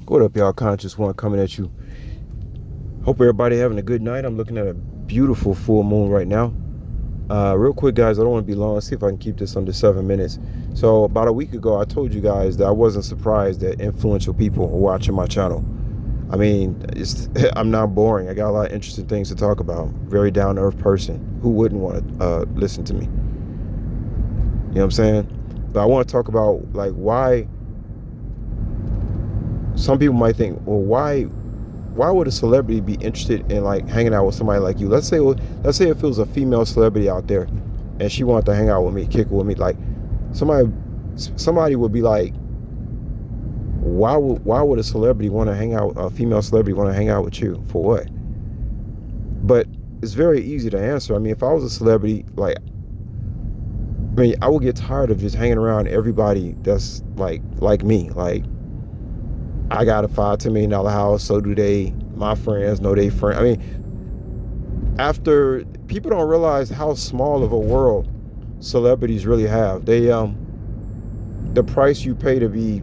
What up, y'all? Conscious One coming at you. Hope everybody having a good night. I'm looking at a beautiful full moon right now. Real quick, guys, I don't want to be long. Let's see if I can keep this under 7 minutes. So about a week ago, I told you guys that I wasn't surprised that influential people were watching my channel. I mean, I'm not boring. I got a lot of interesting things to talk about. Very down-to-earth person. Who wouldn't want to listen to me? You know what I'm saying? But I want to talk about like why some people might think, well, why would a celebrity be interested in like hanging out with somebody like you? Let's say if it was a female celebrity out there and she wanted to hang out with me, kick it with me, like somebody would be like, why would a celebrity want to hang out, a female celebrity want to hang out with you for what? But it's very easy to answer. I mean, if I was a celebrity, like, I mean, I would get tired of just hanging around everybody that's like me. Like, I got a $5-10 million house, so do they. My friends know they friends. I mean, after people don't realize how small of a world celebrities really have. They the price you pay to be,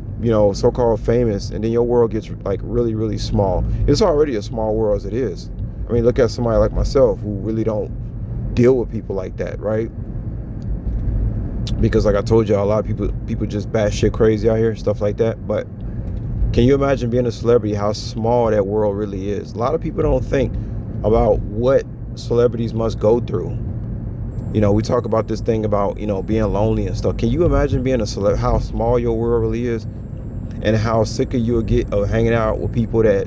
so-called famous, and then your world gets like really, really small. It's already a small world as it is. I mean, look at somebody like myself who really don't deal with people like that, right? Because like I told you, a lot of people just batshit crazy out here, stuff like that. But can you imagine being a celebrity, how small that world really is? A lot of people don't think about what celebrities must go through. We talk about this thing about, being lonely and stuff. Can you imagine being a celebrity, how small your world really is? And how sick of you will get of hanging out with people that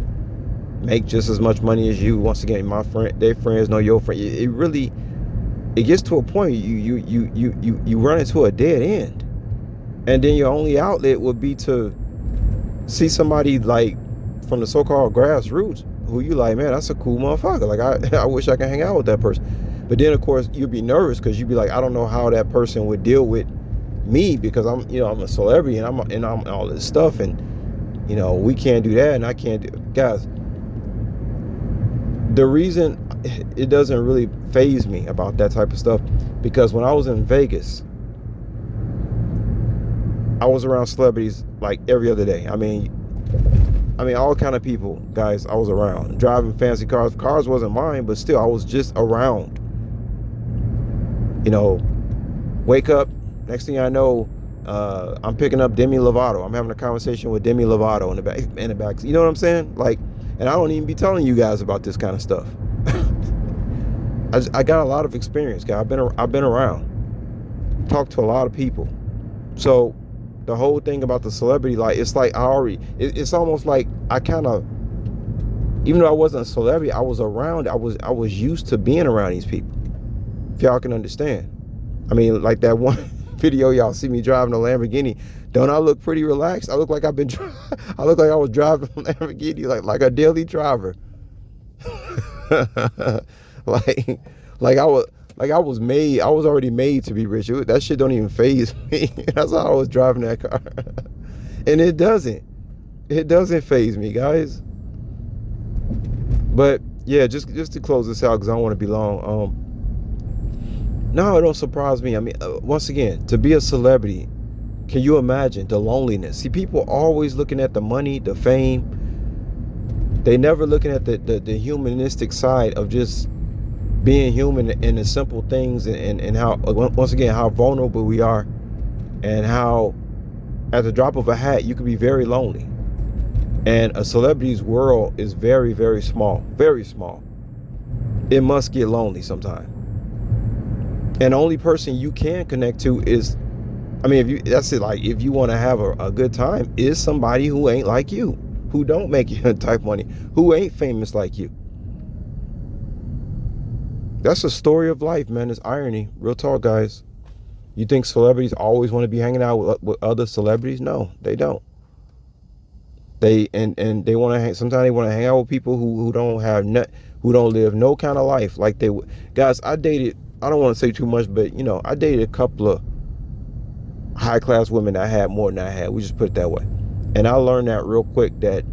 make just as much money as you. Once again, their friends know your friend. It gets to a point you run into a dead end. And then your only outlet would be to see somebody like from the so-called grassroots who you like, man, that's a cool motherfucker. Like I wish I could hang out with that person. But then of course you'd be nervous because you'd be like, I don't know how that person would deal with me because I'm a celebrity and I'm all this stuff, and we can't do that and I can't do. Guys, the reason it doesn't really faze me about that type of stuff, because when I was in Vegas, I was around celebrities like every other day. I mean, all kind of people, guys, I was around. Driving fancy cars. Cars wasn't mine, but still, I was just around. Wake up. Next thing I know, I'm picking up Demi Lovato. I'm having a conversation with Demi Lovato in the back. You know what I'm saying? Like, and I don't even be telling you guys about this kind of stuff. I got a lot of experience, guys. I've been around. Talked to a lot of people. So the whole thing about the celebrity, like, it's like it's almost like I kind of, even though I wasn't a celebrity, I was around. I was used to being around these people. If y'all can understand. I mean, like that one video y'all see me driving a Lamborghini. Don't I look pretty relaxed? I look like I was driving a Lamborghini like a daily driver. like I was already made to be rich. That shit don't even faze me. That's how I was driving that car. And it doesn't faze me, guys. But yeah, just to close this out, because I don't want to be long. No, it don't surprise me. I mean, once again, to be a celebrity, can you imagine the loneliness? See, people always looking at the money, the fame. They never looking at the humanistic side of just being human and the simple things, and how, once again, how vulnerable we are, and how at the drop of a hat you can be very lonely. And a celebrity's world is very, very small, very small. It must get lonely sometime. And the only person you can connect to is, I mean, that's it. Like, if you want to have a good time, is somebody who ain't like you, who don't make you type money, who ain't famous like you. That's a story of life, man. It's irony. Real talk, guys. You think celebrities always want to be hanging out with other celebrities? No, they don't. They want to hang. Sometimes they want to hang out with people who don't have who don't live no kind of life like they would. Guys, I don't want to say too much, but I dated a couple of high class women that had more than I had. We just put it that way. And I learned that real quick that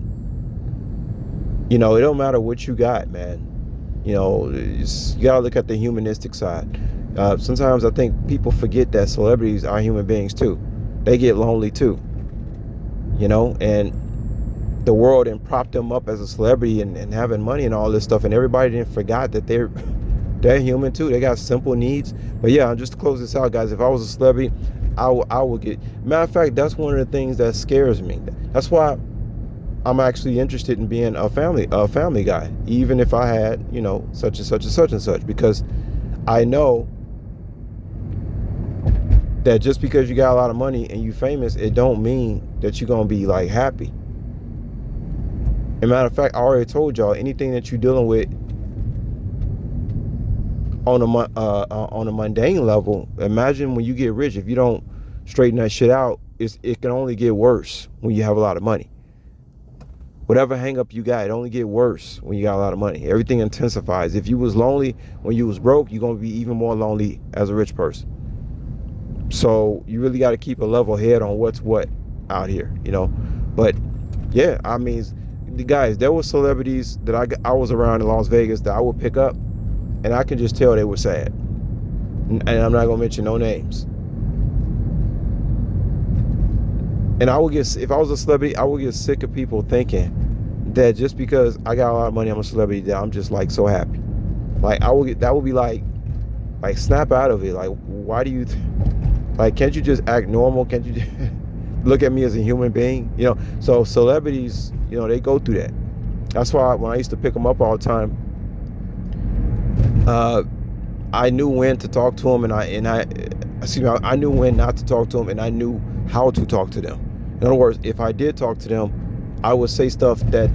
it don't matter what you got, man. You gotta look at the humanistic side. Sometimes I think people forget that celebrities are human beings too. They get lonely too. And the world and propped them up as a celebrity and having money and all this stuff, and everybody didn't forgot that they're human too. They got simple needs. But yeah, just to close this out, guys, if I was a celebrity, I would get. Matter of fact, that's one of the things that scares me. That's why I'm actually interested in being a family guy, even if I had, such and such and such and such, because I know that just because you got a lot of money and you famous, it don't mean that you're gonna be like happy. And matter of fact, I already told y'all, anything that you're dealing with on a mundane level, imagine when you get rich. If you don't straighten that shit out, it can only get worse when you have a lot of money. Whatever hang up you got, it only get worse when you got a lot of money. Everything intensifies. If you was lonely when you was broke, you're gonna be even more lonely as a rich person. So you really got to keep a level head on what's what out here, But yeah, I mean, guys, there were celebrities that I was around in Las Vegas that I would pick up, and I can just tell they were sad. And I'm not gonna mention no names. And if I was a celebrity, I would get sick of people thinking that just because I got a lot of money, I'm a celebrity, that I'm just like so happy. Like that would be like snap out of it. Like, why do you? Like, can't you just act normal? Can't you look at me as a human being? So celebrities, they go through that. That's why when I used to pick them up all the time, I knew when to talk to them, I knew when not to talk to them, and I knew how to talk to them. In other words, if I did talk to them, I would say stuff that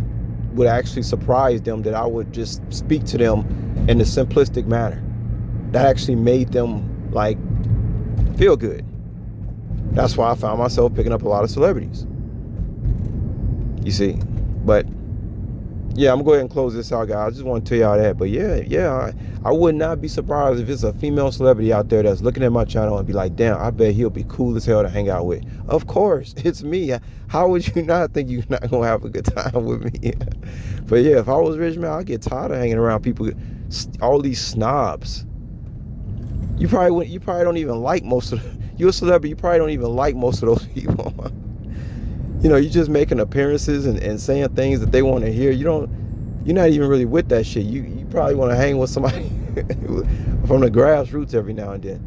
would actually surprise them, that I would just speak to them in a simplistic manner. That actually made them feel good. That's why I found myself picking up a lot of celebrities. You see? But yeah, I'm gonna go ahead and close this out, guys. I just want to tell y'all that. But yeah, I would not be surprised if it's a female celebrity out there that's looking at my channel and be like, damn, I bet he'll be cool as hell to hang out with. Of course, it's me. How would you not think you're not gonna have a good time with me? But yeah, if I was rich, man, I'd get tired of hanging around people, all these snobs. You probably don't even like most of you're a celebrity, you probably don't even like most of those people. You're just making appearances and saying things that they want to hear. You're not even really with that shit. You probably want to hang with somebody from the grassroots every now and then.